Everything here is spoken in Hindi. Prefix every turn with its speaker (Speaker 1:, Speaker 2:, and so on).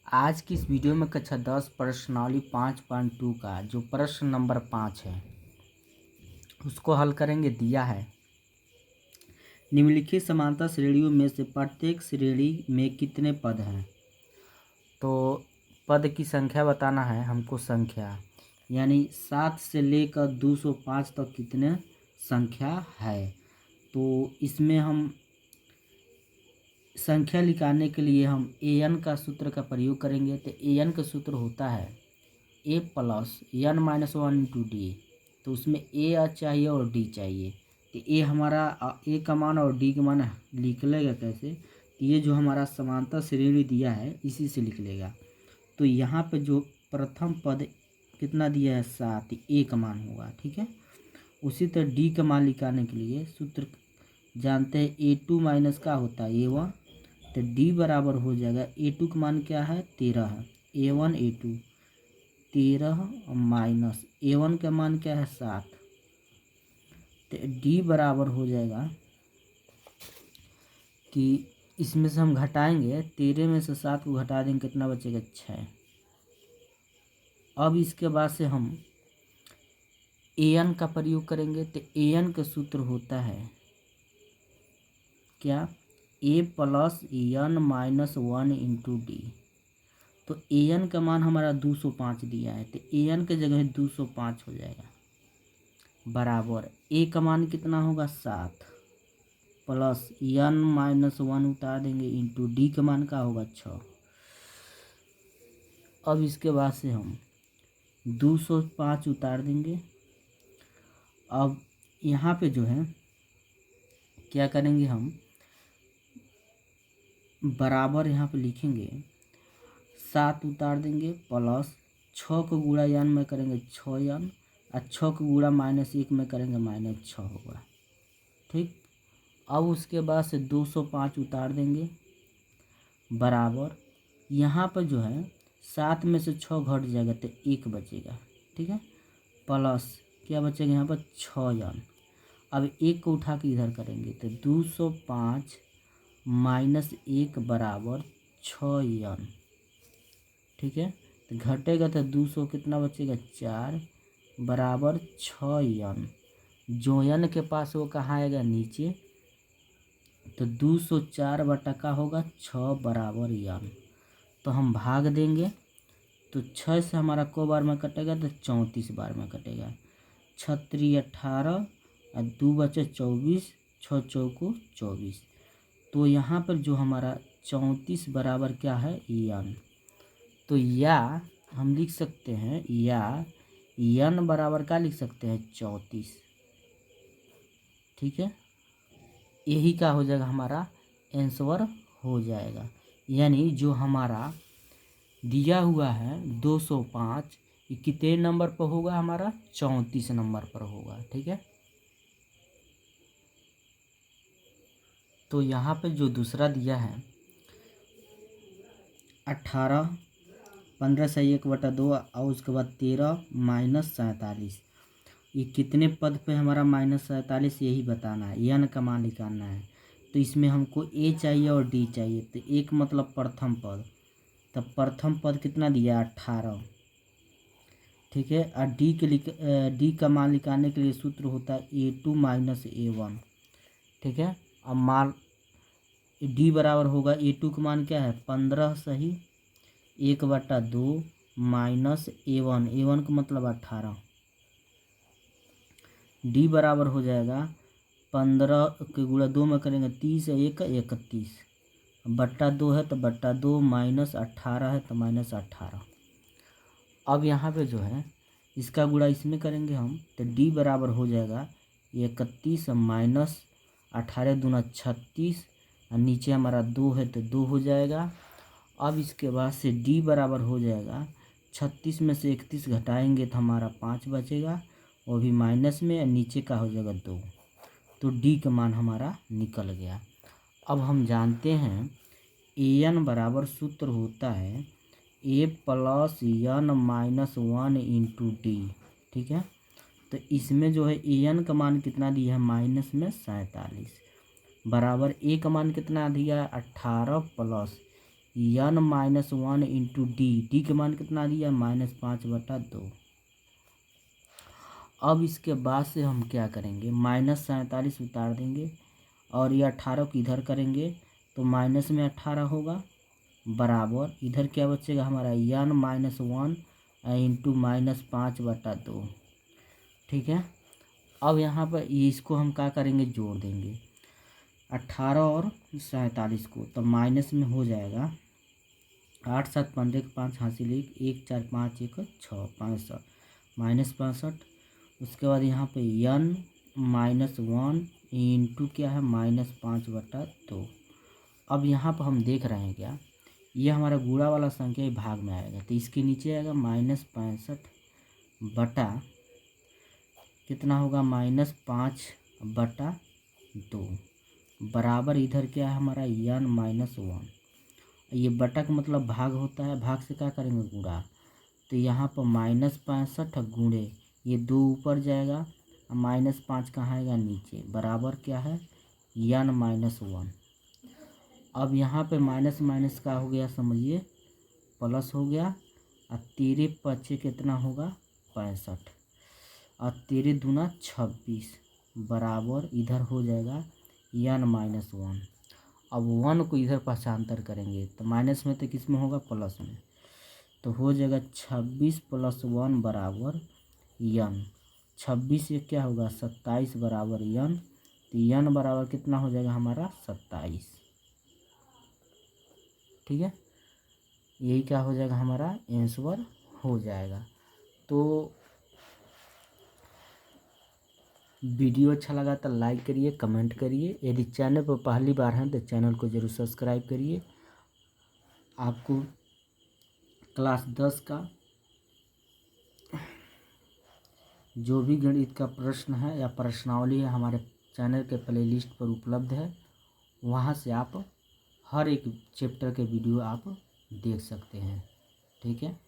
Speaker 1: आज की इस वीडियो में कक्षा 10 प्रश्नावली 5.2 का जो प्रश्न नंबर 5 है उसको हल करेंगे। दिया है निम्नलिखित समांतर श्रेणियों में से प्रत्येक श्रेणी में कितने पद हैं। तो पद की संख्या बताना है हमको। संख्या यानी 7 से लेकर 205 तक कितने संख्या है। तो इसमें हम संख्या निकालने के लिए हम an का सूत्र का प्रयोग करेंगे। तो an का सूत्र होता है a plus n minus 1 into D. तो उसमें a चाहिए और d चाहिए। तो a हमारा a का मान और d का मान लिख लेगा कैसे। तो ये जो हमारा समांतर श्रेणी दिया है इसी से लिख लेगा। तो यहाँ पे जो प्रथम पद कितना दिया है 7, a का मान होगा। ठीक है। उसी तरह d का मान निकालने के लिए सूत्र जानते हैं a2 माइनस का होता है a1। तो d बराबर हो जाएगा a2 का मान क्या है 13 है। a1 a2 13 माइनस a1 का मान क्या है 7। तो d बराबर हो जाएगा कि इसमें से हम घटाएंगे 13 में से 7 को घटा देंगे कितना बचेगा 6। अब इसके बाद से हम an का प्रयोग करेंगे। तो an का सूत्र होता है क्या a plus n minus 1 into D. तो an का मान हमारा 205 दिया है। तो an के जगह 205 हो जाएगा बराबर a का मान कितना होगा 7 प्लस n माइनस 1 उतार देंगे इंटू डी का मान का होगा 6। अब इसके बाद से हम 205 उतार देंगे। अब यहाँ पे जो है क्या करेंगे हम बराबर यहाँ पे लिखेंगे 7 उतार देंगे प्लस 6 को गुणा n में करेंगे 6n और 6 को गुणा माइनस 1 में करेंगे -6 होगा। ठीक। अब उसके बाद से 205 उतार देंगे बराबर यहाँ पर जो है 7 में से 6 घट जाएगा तो 1 बचेगा। ठीक है। प्लस क्या बचेगा यहाँ पर 6n। अब 1 को उठा के इधर करेंगे तो 205 माइनस 1 बराबर 6n। ठीक है। तो घटेगा तो 200 कितना बचेगा 4 बराबर 6n। जो n के पास वो कहाँ आएगा नीचे। तो 204 बटा का होगा 6 बराबर n। तो हम भाग देंगे तो 6 से हमारा को बार में कटेगा तो 34 बार में कटेगा। 6 3 18 और 2 बचे 24, 6 चौको 24। तो यहाँ पर जो हमारा 34 बराबर क्या है n। तो या हम लिख सकते हैं या n बराबर क्या लिख सकते हैं 34। ठीक है। यही क्या हो जाएगा हमारा आंसर हो जाएगा। यानी जो हमारा दिया हुआ है 205 ये कितने नंबर पर होगा हमारा 34 नंबर पर होगा। ठीक है। तो यहाँ पे जो दूसरा दिया है 18 15 से 1/2 और उसके बाद 13 माइनस 47। ये कितने पद पे हमारा -47 यही बताना है। n का मान निकालना है। तो इसमें हमको a चाहिए और d चाहिए। तो एक मतलब प्रथम पद। तो प्रथम पद कितना दिया 18। ठीक है। और d का मान निकालने के लिए सूत्र होता है a2 माइनस a1। ठीक है। अब मान d बराबर होगा a2 का मान क्या है 15 सही 1/2 माइनस a1 का मतलब 18। d बराबर हो जाएगा 15 के गुणा 2 में करेंगे 30 1 31 बट्टा 2 है तो बट्टा 2 माइनस 18 है तो -18। अब यहाँ पे जो है इसका गुणा इसमें करेंगे हम तो d बराबर हो जाएगा 31 माइनस 18 दूना 36 और नीचे हमारा 2 है तो 2 हो जाएगा। अब इसके बाद से d बराबर हो जाएगा 36 में से 31 घटाएंगे तो हमारा 5 बचेगा वो भी माइनस में और नीचे का हो जाएगा 2। तो d का मान हमारा निकल गया। अब हम जानते हैं an बराबर सूत्र होता है a plus n minus 1 into D. ठीक है। तो इसमें जो है an का मान कितना दिया है माइनस में 47 बराबर a का मान कितना दिया है 18 plus n minus 1 into D के मान कितना दिया -5/2। अब इसके बाद से हम क्या करेंगे, -47 उतार देंगे और ये 18 को इधर करेंगे तो माइनस में 18 होगा बराबर इधर क्या बचेगा हमारा n माइनस 1 इंटू -5/2। ठीक है। अब यहाँ पर ये इसको हम क्या करेंगे, जोड़ देंगे 18 और 47 को, तो माइनस में हो जाएगा 8 7 15 के 5 हासिल 1 4 5 1 6 65 -65। उसके बाद यहाँ पे n माइनस 1 इंटू क्या है -5/2। अब यहाँ पर हम देख रहे हैं क्या, ये हमारा गुणा वाला संख्या ही भाग में आएगा तो इसके नीचे आएगा -65 बटा कितना होगा -5/2 बराबर इधर क्या है हमारा n माइनस 1। ये बटा का मतलब भाग होता है, भाग से क्या करेंगे गुणा, तो यहाँ पर -65 गुणे ये 2 ऊपर जाएगा -5 कहाँ आएगा नीचे बराबर क्या है n माइनस 1। अब यहाँ पे माइनस माइनस का हो गया समझिए प्लस हो गया और 13 पचे कितना होगा 65 और 13 दूना 26 बराबर इधर हो जाएगा n माइनस 1। अब 1 को इधर पक्षांतर करेंगे तो माइनस में तो किस में होगा प्लस में, तो हो जाएगा 26 + 1 बराबर n। 26 ये क्या होगा 27 बराबर n, तो n बराबर कितना हो जाएगा हमारा 27। ठीक है, यही क्या हो जाएगा हमारा आंसर हो जाएगा। तो वीडियो अच्छा लगा तो लाइक करिए, कमेंट करिए, यदि चैनल पर पहली बार हैं तो चैनल को ज़रूर सब्सक्राइब करिए। आपको क्लास 10 का जो भी गणित का प्रश्न है या प्रश्नावली है हमारे चैनल के प्लेलिस्ट पर उपलब्ध है, वहाँ से आप हर एक चैप्टर के वीडियो आप देख सकते हैं। ठीक है।